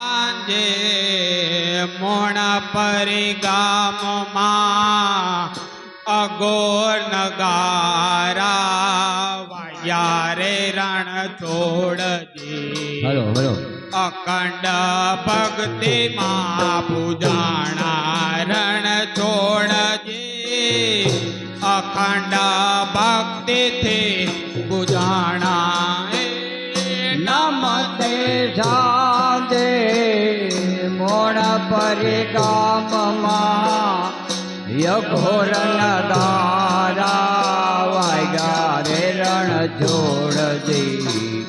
સાંજે મોણ પરી ગામમાં અગોર નગારા વાયા રે રણ છોડજી અખંડ ભક્તિ માં પૂજાણા રણ છોડજી અખંડ ભક્તિ થી પૂજાણા નમતે સાંજે મોણ પરી ગામમાં યઘોર નગારા વાગ્યા રે રણ છોડજી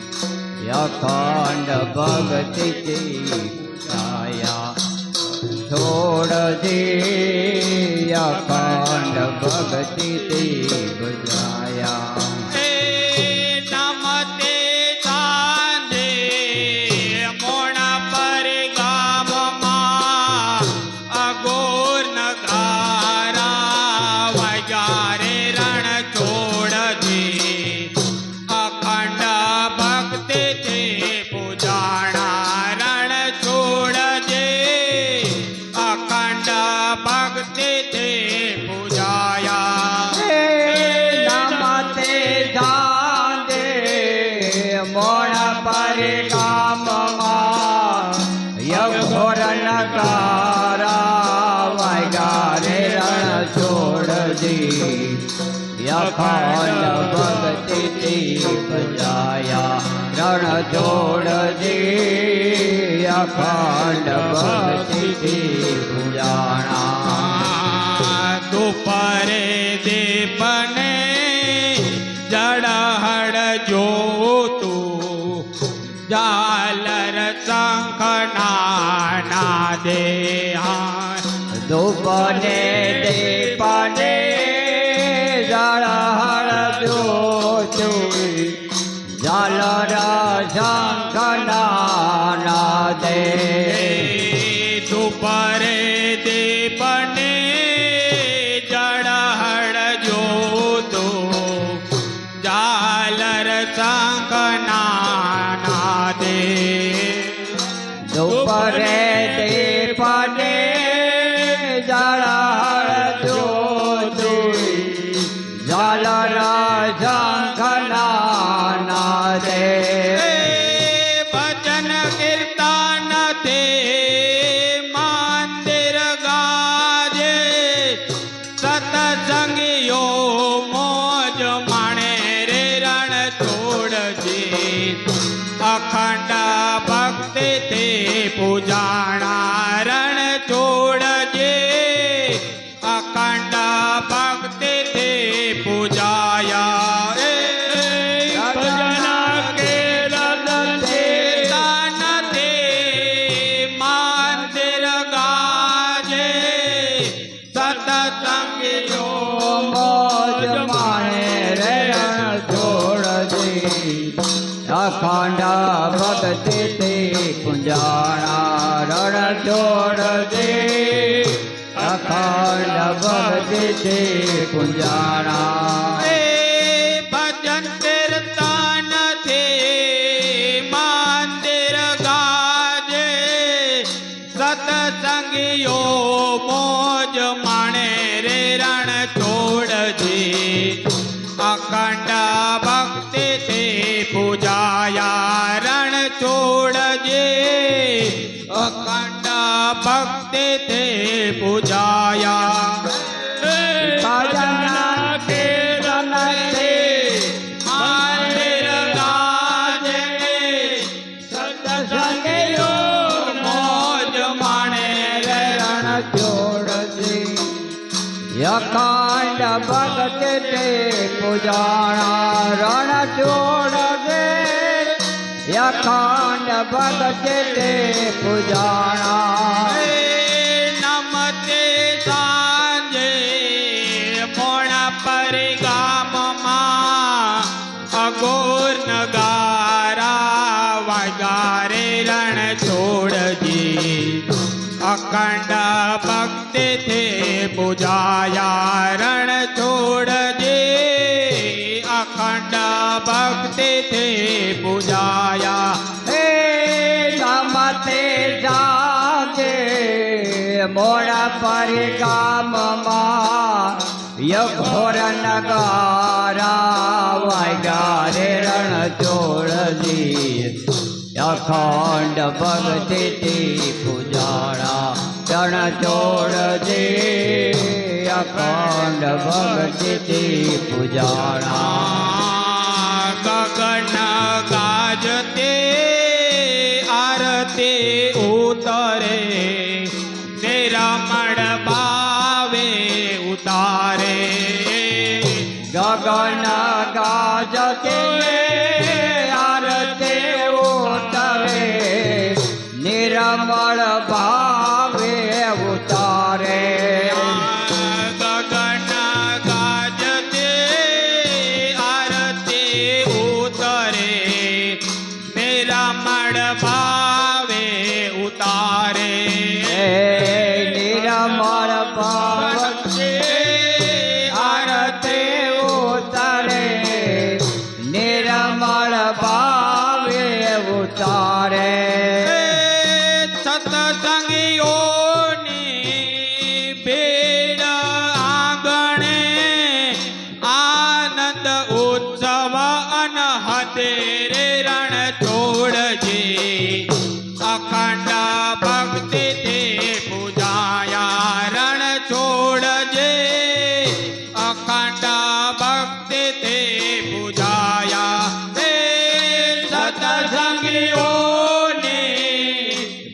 અખંડ ભક્તિથી પૂજાયા છોડજી અખંડ ભક્તિથી પૂજાયા અખંડ ભક્તિથી બજાયા રણ છોડજી અખંડ ભક્તિથી પૂજાણા દુપરે દીપને જળહળ જોતું જાલર શંખના નાદે દુપને દીપને જળહળ જોતું જાલર શંખના નાદે દુપરે દીપને જળહળ જોતું જાલર શંખના નાદે દુપરે દીપને જળહળ જોતું જાલર શંખના નાદે ભજન કીર્તન તે મંદિર ગાજે સતસંગીઓ મોજ માણે રે રણ છોડજે અખંડ ભક્તિ તે પૂજાણા રણ છોડજે અખંડ ભક્તિ તે પૂજાયા ભજન કીર્તન તે મંદિર ગાજે સતસંગીઓ મોજ માણે રે રણ છોડજી અખંડ ભક્તિથી પૂજાણા રણ છોડજી અખંડ ભક્તિથી પૂજાણા ભજન કીર્તન તે મંદિર ગાજે સતસંગીઓ મોજ માણે રે રણ છોડજે અખંડ ભક્તિ તે પૂજાયા રણ છોડજે અખંડ ભક્તિ તે પૂજાયા ભજન કીર્તન તે મંદિર ગાજે સતસંગીઓ મોજ માણે રે રણ છોડજી અખંડ ભક્તિથી પૂજાણા રણ છોડજે અખંડ ભક્તિથી પૂજાણા નમતે સાંજે મોણ પરી ગામમાં અગોર નગારા વાગ્યા રે રણ છોડજી અખંડ ભક્તિ તે પૂજાયા રણ છોડજે અખંડ ભક્તિ તે પૂજાયા નમતે મોડા પરિગામમાં યઘોર નગારા વાગ્યા રે રણછોડજી અખંડ ભક્તિથી પૂજાણા રણછોડજી અખંડ ભક્તિથી પૂજાણા ગગન ગાજતે આરતી ઉતરે નિરમણ ભાવે ઉતારે ગગન ગાજતે આરતી ઉતરે નિરમળ ભાવે ઉતારે ગગન ગાજતે આરતી ઉતરે નિરમણ ભાવે ઉતારે નિરમળ ભાવે આરતી ઉતરે નિરમળ ભાવે ઉતારે સત્સંગીઓની ભીડ આંગણે આનંદ ઉત્સવ અનહદે રે રણછોડજી અખંડ ભક્તિથી પૂજાયા રણછોડજી અખંડ ભક્તિથી પૂજાયા હે સત્સંગીઓની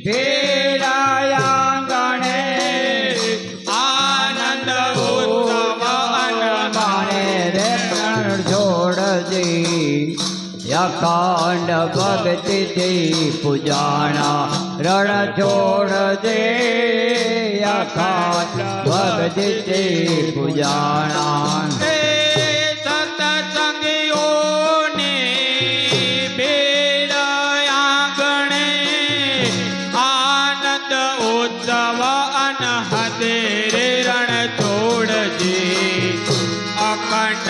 ભેરાયાંગણે આનંદ ઉત્સવ માને રે રણછોડજી અખંડ ભક્તિથી પૂજાણા રણછોડજી અખંડ ભક્તિથી પૂજાણા હે સત્સંગીઓની ભીડ આંગણે આનંદ ઉત્સવ અનહદે રે રણછોડજી અખંડ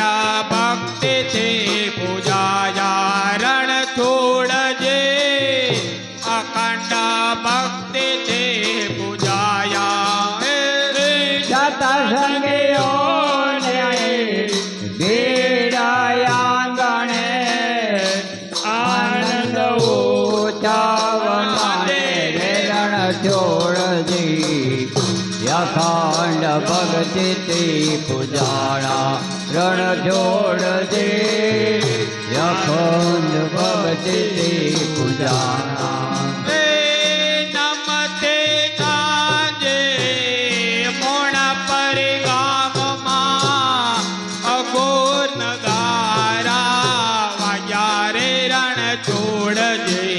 ભક્તિથી પૂજાયા રણછોડજી અખંડ ભક્તિથી પૂજાયા હે સત્સંગીઓને ભેરાયાંગણે આનંદ ઉત્સવ માને રે રણછોડજી અખંડ ભક્તિથી પૂજાણા રણછોડજી અખંડ ભક્તિથી પૂજાણા હે નમતે સાંજે મોણા પરિગામમાં અઘોર નગારા વાગ્યા રે રણછોડજી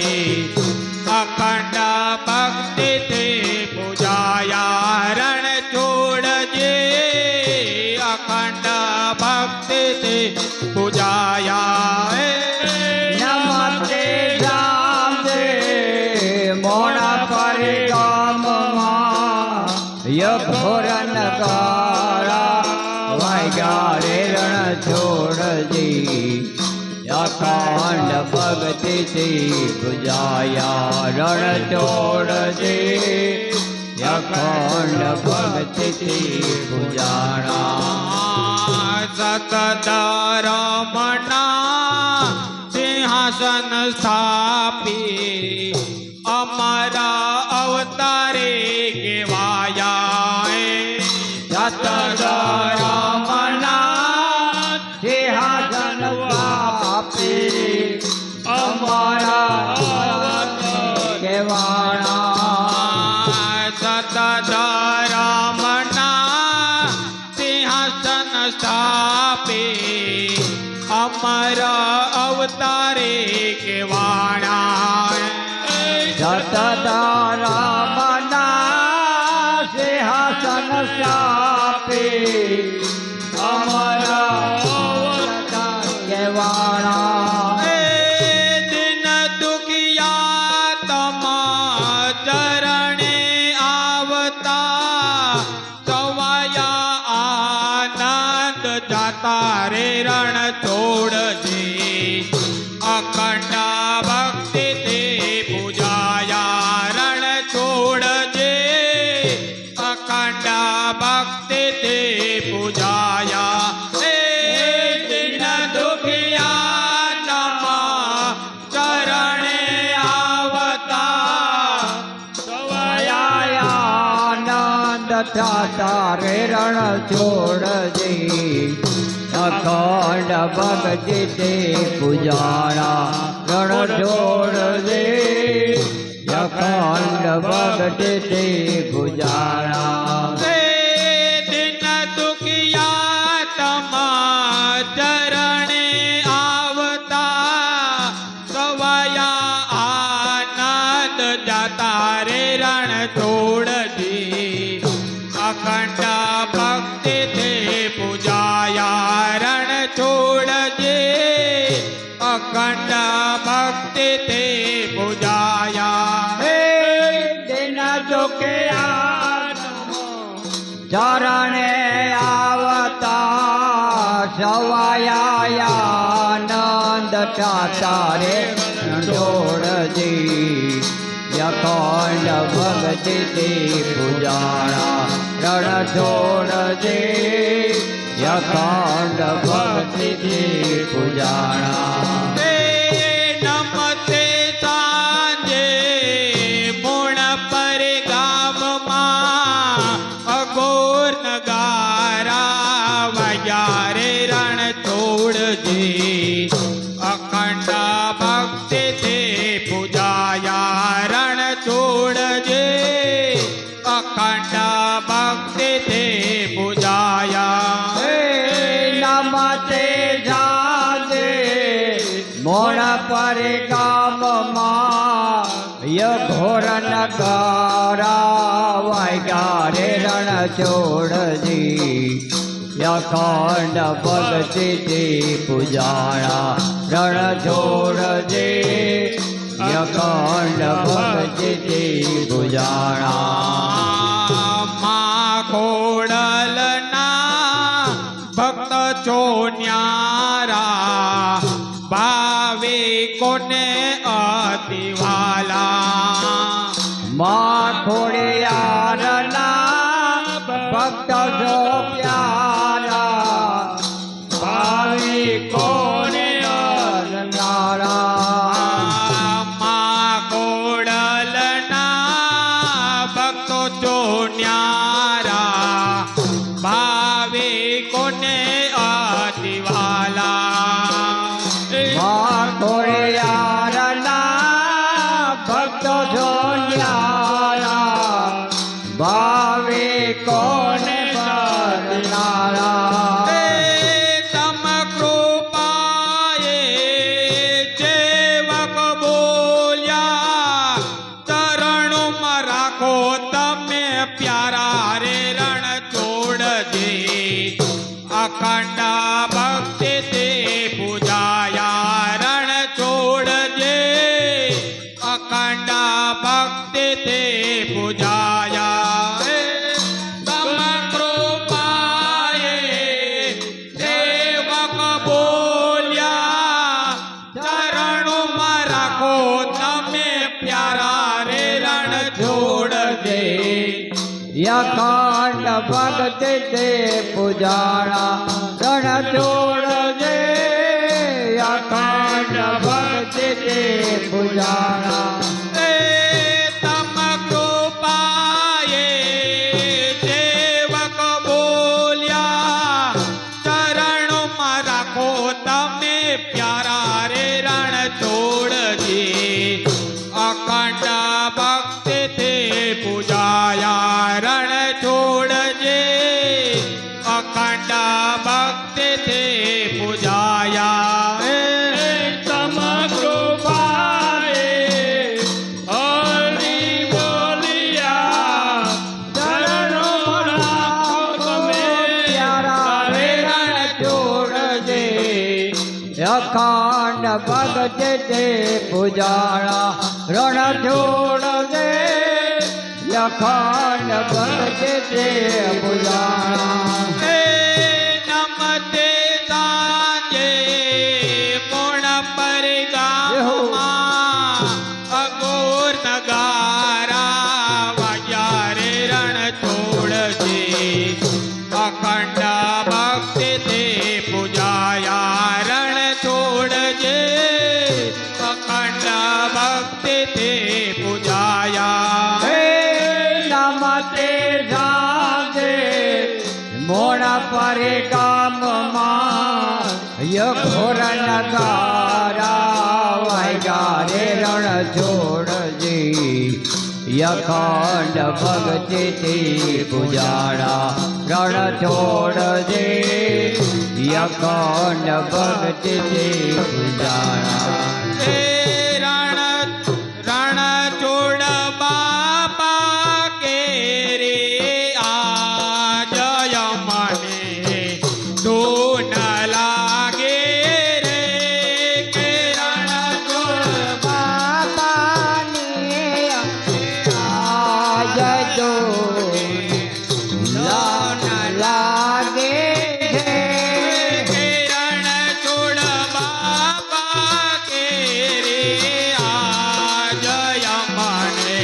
અખંડ ભક્તિથી પૂજાયા રણછોડજી અખંડ ભક્તિથી પૂજાયા હે નમસ્તે રામદે મોણા પરિગામમાં યઘોર નગારા વાગ્યા રે રણછોડજી અખંડ ભક્તિથી પૂજાયા રણછોડજી અખંડ ભક્તિથી પૂજાણા સતત રમણા સિંહાસન સ્થાપી અમારા અવતારે કેવાયા સતત રમણા સિંહાસન વાપી અમારા કેવાણા સતત રમણા સિંહાસન સ્થાપી અમારા અવતારે કેવાણા સતત રામના સિંહાસન સ્થાપી અમારા કેવાણા દિન દુખિયા તમા ચરણે આવતા સવાયા આનંદ જાતા રે રણછોડજી અખંડ ભક્તિથી પૂજાયા રણછોડજી તારે રણ છોડજે અખંડ ભક્તિ તે પૂજાણા રણ છોડજે અખંડ ભક્તિ તે પૂજાણા રે દિન દુખિયા તમા ચરણે આવતા સવાયા આનંદ જાતા રે રણ છોડજી અખંડ ભક્તિ તે પૂજાયા રણ છોડજે અખંડ ભક્તિ તે પૂજાયા હે દિન દુખિયા ચરણે આવતા સવાયા આનંદ તારે જોડજી અખંડ ભક્તિ તે પૂજાણા રણ છોડજે અખંડ ભક્તિ તે પૂજાણા તે નમતે સાંજે પૂર્ણ પર ગામમાં અઘોર નગારા વાગ્યા રે રણ છોડજે અખંડ ભક્તિ તે પૂજાયા રણ છોડજે અખંડ ભક્તિ તે પૂજાયા હે નમતે જાજે મોણ પર ગામમાં ઘોર નગારા વાગ્યા રે રણ છોડજી અખંડ ભક્તિ તે પૂજાણા રણ છોડજે અખંડ ભક્તિ તે પૂજાણા મા ખોડલના ભક્ત ચોન્યારા ભાવિકોને અતિવાલા માં ખોડિયારના ભક્ત જો પ્યારા ભાવિકોને અરનારા મા ખોડલના ભક્તો ચોન્યારા ભાવિકોને અતિવાલા માં ખોડિયારના ભક્ત જો ન્યારા ભાવિકોને બદનારા તમ કૃપાએ સેવક બોલ્યા ચરણોમાં રાખો તમે પ્યારા રે રણ છોડજે અખંડ ભક્તિ તે પૂજાયા રણ છોડજે અખંડ ભક્તિ તે પૂજાયા તમ કૃપાએ સેવક બોલ્યા ચરણોમાં રાખો તમે પ્યારા રે રણ છોડજે અખંડ ભક્તિ તે પૂજાણા રણ છોડજે અખંડ ભક્તિ તે પૂજાણા તમ કૃપાએ સેવક બોલ્યા ચરણોમાં રાખો તમે પ્યારા રે રણ છોડજે અખંડ ભક્તિ તે પૂજાયા રણ છોડજે અખંડ ભક્તિ તે પૂજાયા તમ કૃપાએ હરિ બોલિયા ચરણો રાખો તમે પ્યારા રે રણ છોડજે અખંડ ભક્તિ તે પૂજાણા રણ છોડજે અખંડ ભક્તિ તે પૂજાણા નમતે સાંજે પૂર્ણ પર ગામમાં અઘોર નગારા વાગ્યા રે રણ છોડજે અખંડ ભક્તિ તે પૂજાયા રણ છોડજે અખંડ ભક્તિ તે પૂજાયા હે નમતે જા રે ગામમાં ઘોર નગારા વાગ્યા રે રણ છોડજી અખંડ ભક્તિથી પૂજાણા રણ છોડજે અખંડ ભક્તિથી પૂજાણા રણ છોડ બાપા કે રે આ જય મને ધૂન લાગે રે કે રણ છોડ બાપાની આજ તો લાગે છે રણ છોડ બાપા કે રે આ જય મને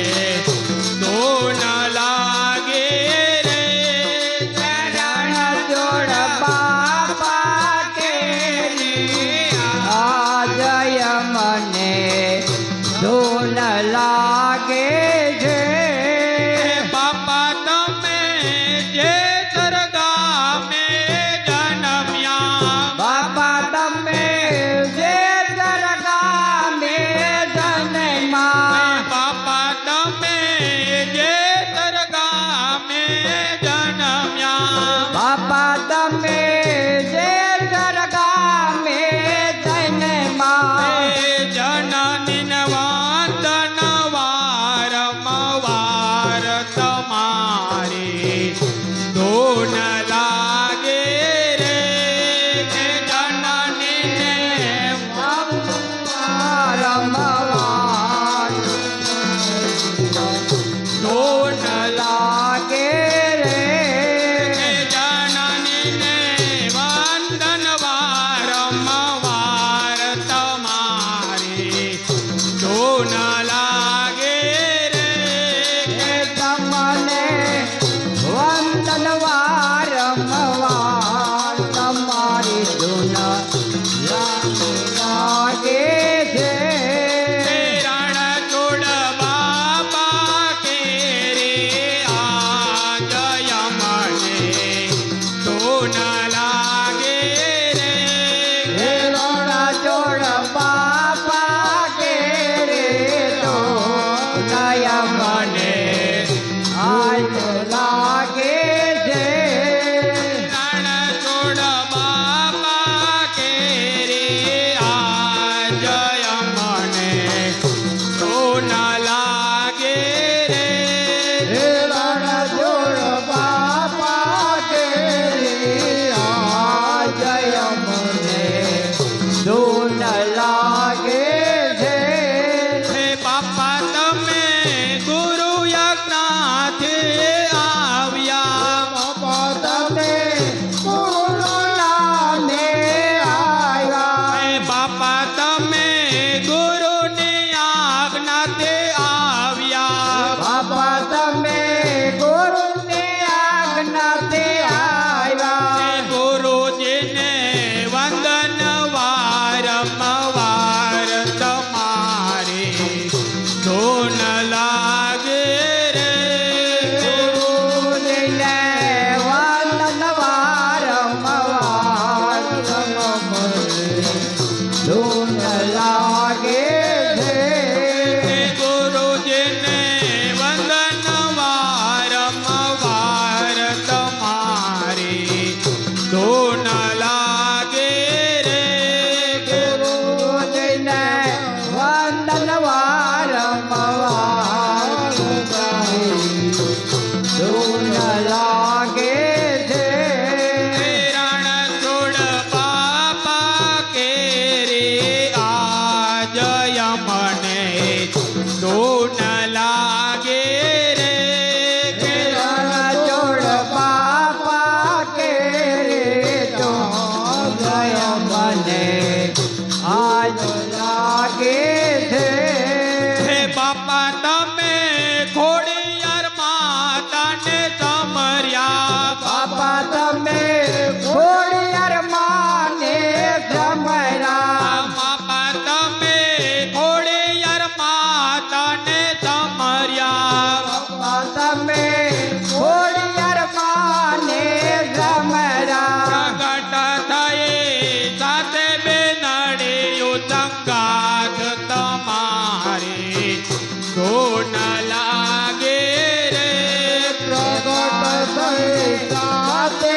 ધૂન લાગે રે રણ જોડ બાપા કેરી આજય મને ધૂન લાગે છે બાપા તમે જે સરગામે જન્મ્યા બાપા તમે જે દરગામે જન્મા બાપા તમે જે સરગામે જન્મ્યા બાપા તમે જે દરગામે જન્મા જનની વંદન વારંવાર તમારી ધૂન લાગે રે કે જનની રમવા ધૂન લાગે રે જનની વંદન વારંવાર તમારી ધૂન લાગે રે તમને વંદન વારંવાર તમારી ધૂન લાગે છે રણ છોડ બાપા કે રે આ જય મને ધૂન લાગે રે રોણા ચોડ બાપા કે રે તો દયા મને આજ લાગે છે રણ છોડ બાપા કે રે આ જય મને ધૂન લાગે રે રોણા ચોડ બાપા કે રે આજય મને ધૂન લાગે છે હે બાપા તમે ગુરુ યજ્ઞાથી આવ્યા બાપા તમે પૂર્ણ ને આવ્યા હે બાપા તમે ગુરુની આજ્ઞાથી આવ્યા બાપા તમે ગુરુને આજ્ઞાથી આવ્યા હે ગુરુજીને વંદન વારંવાર તમારી ધૂન લાગે રે ગુરુજીને વંદન વારંવાર ધૂન લાગે છે હે ગુરુજીને વંદન વારંવાર તમારી ધૂન લાગે રે ગુરુજીને વંદન વારંવાર ધૂન લાગે છે રણ છોડ બાપા કે રે આ જય મને ધૂન લાગે રે ચોડ બાપા કે રે તો ગય મને આજ લાગે છે હે બાપા તમે ખોડિયાર માતાને સમર્યા બાપા તમે ખોડિયાર માને જમરા બાપા તમે ખોડિયાર માતાને સમર્યા બાપા તમે ખોડિયાર માને જમરા જાતે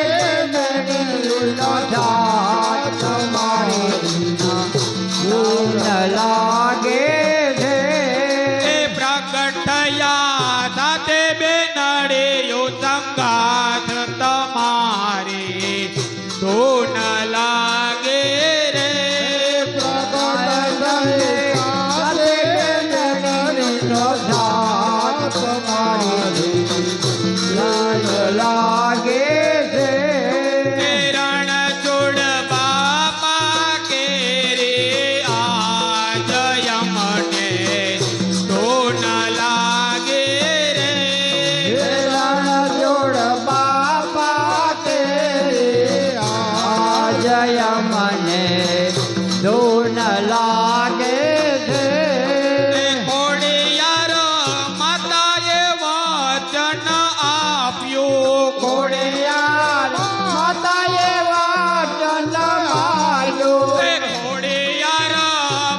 મેળીનો જાત તમારી ધૂન લાગે છે એ પ્રગટ થયા સાથે બેનડીઓ સંગાથ તમારી ધૂન લાગે રે લાગે છે રણ જોડ બાપા કે રે આજ યમને ધૂન લાગે રે જોડ બાપા કે જય મને ધૂન લાગે છે ખોડિયાર માતાએ વચન આપ્યું ખોડિયાર માતાએ વાચન માર્યું એ ખોડિયાર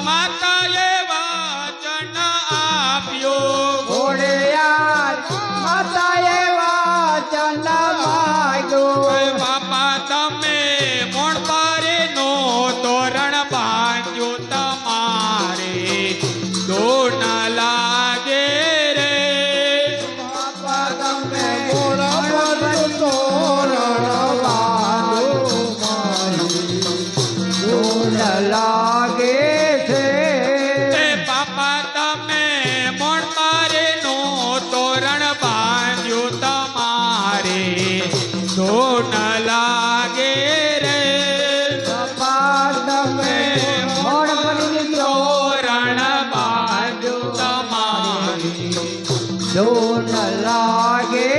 માતાએ વચન આપ્યું ખોડિયાર માતાએ વાચન માર્યું બાપા તમે મોણ પારેનો તોરણ બાંધ્યું તમારે ધૂન લાગે રે બાપા તમે મોરબત તોરણ બાંધો મારી ધૂન લાગે છે એ બાપા તમે મોણ પારેનો તોરણ બાંધ્યું તમારે ધૂન લાગે રે બાપા તમે મોરબતની તોરણ બાંધ્યું તમારે ધૂન લાગે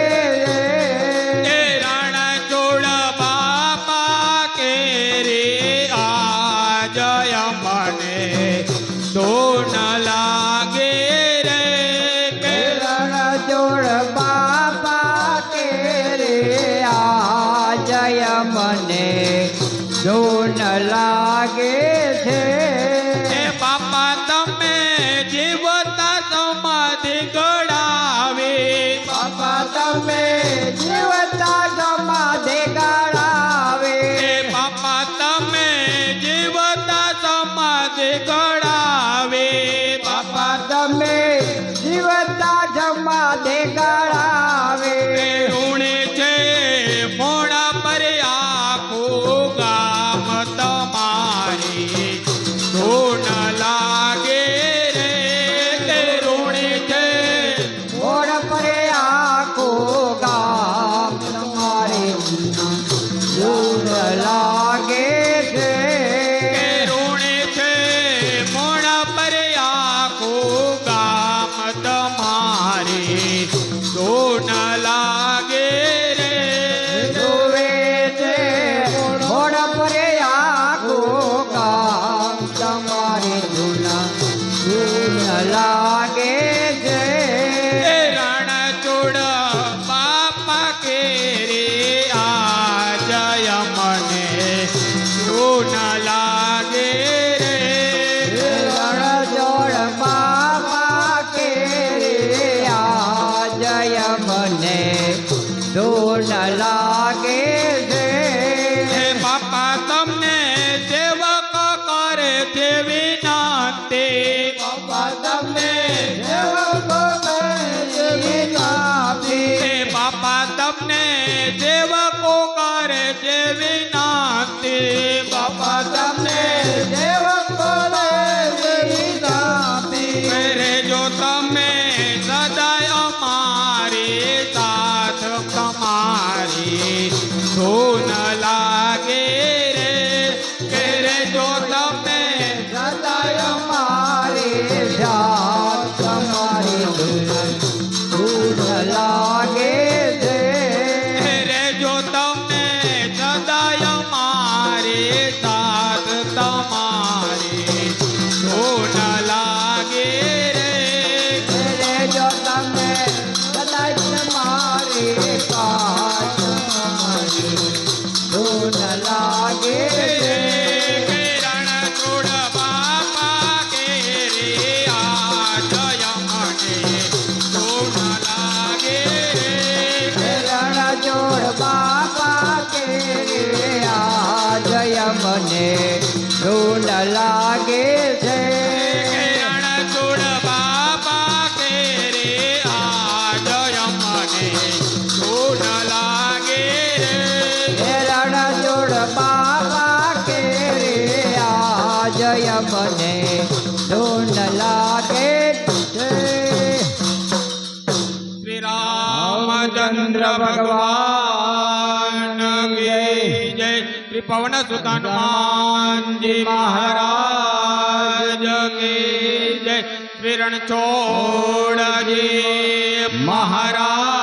એ રણ જોડ બાપા કે રે આજ યમને ધૂન લાગે રે કે રણ જોડ બાપા કે રે આ જય મને ધૂન લાગે છે એ બાપા તમે જીવતા સમાધિ ગળાવે બાપા તમે જીવતા સમાધિ ગળાવે એ બાપા તમે જીવતા સમાધિ ગળાવે બાપા તમે જીવતા સમાધિ ગળાવે ઋણે છે મોડા પર આખું ગામ તમારી ધૂન લાગે રે તે ઋણે છે મોડ પરે આખો ગામ તમારી ધૂન લાગે છે કે ઋણે છે મોડા પર આખું ગામ તમારી ધૂન લાગે રે જોવે છે મોડ પરે આખો ગામ તમારી ધૂન લાગે છે એ રણ જોડ બાપા કે રે આજ યમને ધૂન લાગે રે રણજોડ બાપા કે આ જય મને ધૂન લાગે છે હે બાપા તમને સેવક કરે છે વિનંતી બાપા તમને સેવકો વિનંતી હે બાપા તમને સેવકો કરે છે વિનંતી બાપા તમને સેવકો વિનંતી કરે જો તમે સદાય અમારી સાથ તમારી ધૂન લાગે રે કરે જો તમે સદાય મારી જાત તમારી ધૂન લાગે છે રે જો તમે સદાય અમારી સાથ તમારી ધૂન લાગે રે રે જો તમે સદાય મારી જાત તમારી ધૂન લાગે છે રણ છોડ બાપા કે રે આજ યમને ધૂન લાગે રે રણ જોડ બાપા મને ધૂન લાગે રે રણછોડ બાપા કે રે આજય મને ધૂન લાગે છે. શ્રી રામચંદ્ર ભગવાન કી જય. શ્રી પવન સુત હનુમાનજી મહારાજ કી જય. શ્રી રણછોડજી મહારાજ